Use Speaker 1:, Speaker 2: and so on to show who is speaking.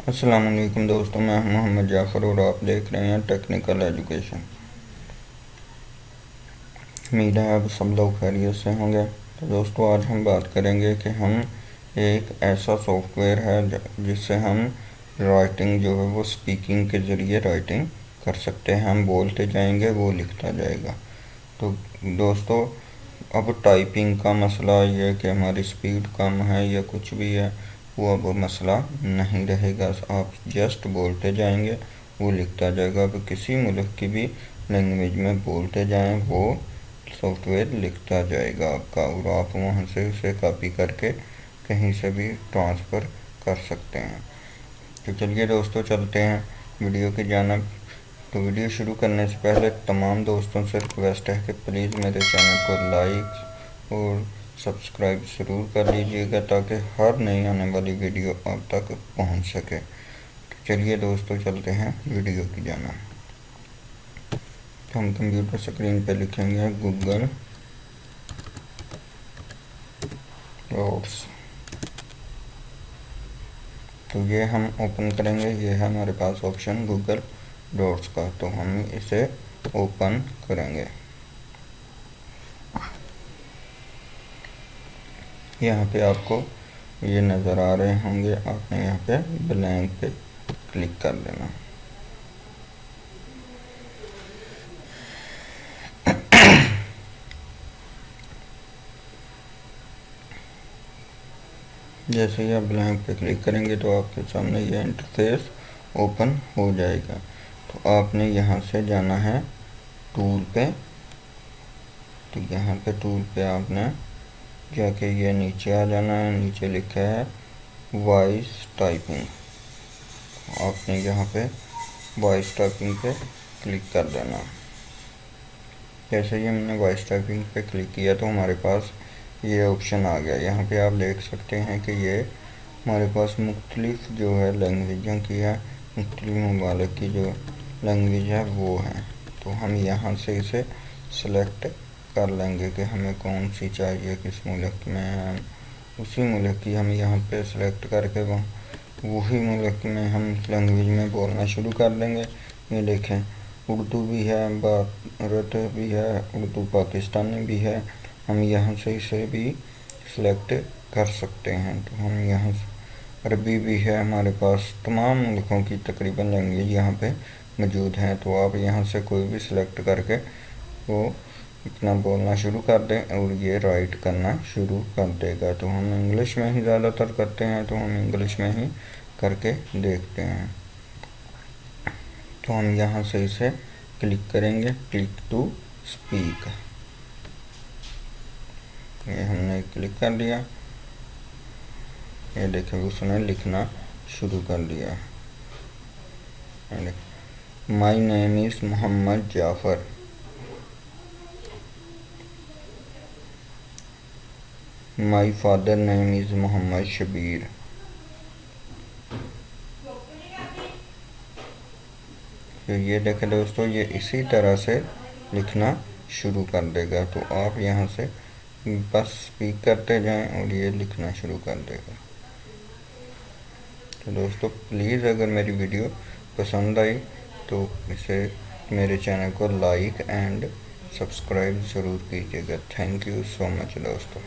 Speaker 1: अस्सलाम वालेकुम दोस्तों, मैं हूं मोहम्मद जाफ़र और आप देख रहे हैं टेक्निकल एजुकेशन। उम्मीद है आप सब लोग खैरियत से होंगे। तो दोस्तों, आज हम बात करेंगे कि हम एक ऐसा सॉफ्टवेयर है जिससे हम राइटिंग जो है वो स्पीकिंग के ज़रिए राइटिंग कर सकते हैं। हम बोलते जाएंगे, वो लिखता जाएगा। तो दोस्तों, अब टाइपिंग का मसला ये कि हमारी स्पीड कम है या कुछ भी है, वो अब मसला नहीं रहेगा। आप जस्ट बोलते जाएंगे, वो लिखता जाएगा। अब किसी मुल्क की भी लैंग्वेज में बोलते जाएं, वो सॉफ्टवेयर लिखता जाएगा आपका, और आप वहाँ से उसे कॉपी करके कहीं से भी ट्रांसफ़र कर सकते हैं। तो चलिए दोस्तों, चलते हैं वीडियो की जानिब। तो वीडियो शुरू करने से पहले तमाम दोस्तों से रिक्वेस्ट है कि प्लीज़ मेरे चैनल को लाइक और सब्सक्राइब ज़रूर कर लीजिएगा, ताकि हर नई आने वाली वीडियो आप तक पहुंच सके। तो चलिए दोस्तों, चलते हैं वीडियो की जानिब। तो हम कंप्यूटर स्क्रीन पे लिखेंगे गूगल डॉट्स। तो ये हम ओपन करेंगे, ये है हमारे पास ऑप्शन गूगल डॉट्स का। तो हम इसे ओपन करेंगे। यहाँ पे आपको ये नज़र आ रहे होंगे, आपने यहाँ पे ब्लैंक पे क्लिक कर देना। जैसे ही आप ब्लैंक पे क्लिक करेंगे तो आपके सामने ये इंटरफेस ओपन हो जाएगा। तो आपने यहाँ से जाना है टूल पे। तो यहाँ पे टूल पे आपने जाके ये नीचे आ जाना है। नीचे लिखा है वॉइस टाइपिंग। आपने यहाँ पे वॉइस टाइपिंग पे क्लिक कर देना। जैसे ही हमने वॉइस टाइपिंग पे क्लिक किया तो हमारे पास ये ऑप्शन आ गया। यहाँ पे आप देख सकते हैं कि ये हमारे पास मुख्तलिफ जो है लैंग्वेजों की है, मुख्तलिफ ममालिक की जो लैंग्वेज है वो है। तो हम यहाँ से इसे सेलेक्ट कर लेंगे कि हमें कौन सी चाहिए, किस मुल्क में है। उसी मुल्क की हम यहाँ पे सेलेक्ट करके वही मुल्क में हम इस लैंग्वेज में बोलना शुरू कर देंगे। ये देखें, उर्दू भी है, भारत भी है, उर्दू पाकिस्तानी भी है। हम यहाँ से इसे भी सिलेक्ट कर सकते हैं। तो हम यहाँ अरबी भी है हमारे पास। तमाम मुल्कों की तकरीबन लैंग्वेज यहाँ पे मौजूद हैं। तो आप यहाँ से कोई भी सिलेक्ट करके वो इतना बोलना शुरू कर दें और ये राइट करना शुरू कर देगा। तो हम इंग्लिश में ही ज़्यादातर करते हैं, तो हम इंग्लिश में ही करके देखते हैं। तो हम यहाँ से इसे क्लिक करेंगे, क्लिक टू स्पीक। ये हमने क्लिक कर दिया। ये देखें, उसने लिखना शुरू कर दिया। My name is Mohammad Jafar. My father name is Mohammad Shabir. तो ये देखें दोस्तों, ये इसी तरह से लिखना शुरू कर देगा। तो आप यहाँ से बस स्पीक करते जाएं और ये लिखना शुरू कर देगा। तो दोस्तों, प्लीज़ अगर मेरी वीडियो पसंद आई तो इसे मेरे चैनल को लाइक एंड सब्सक्राइब ज़रूर कीजिएगा। थैंक यू सो मच दोस्तों।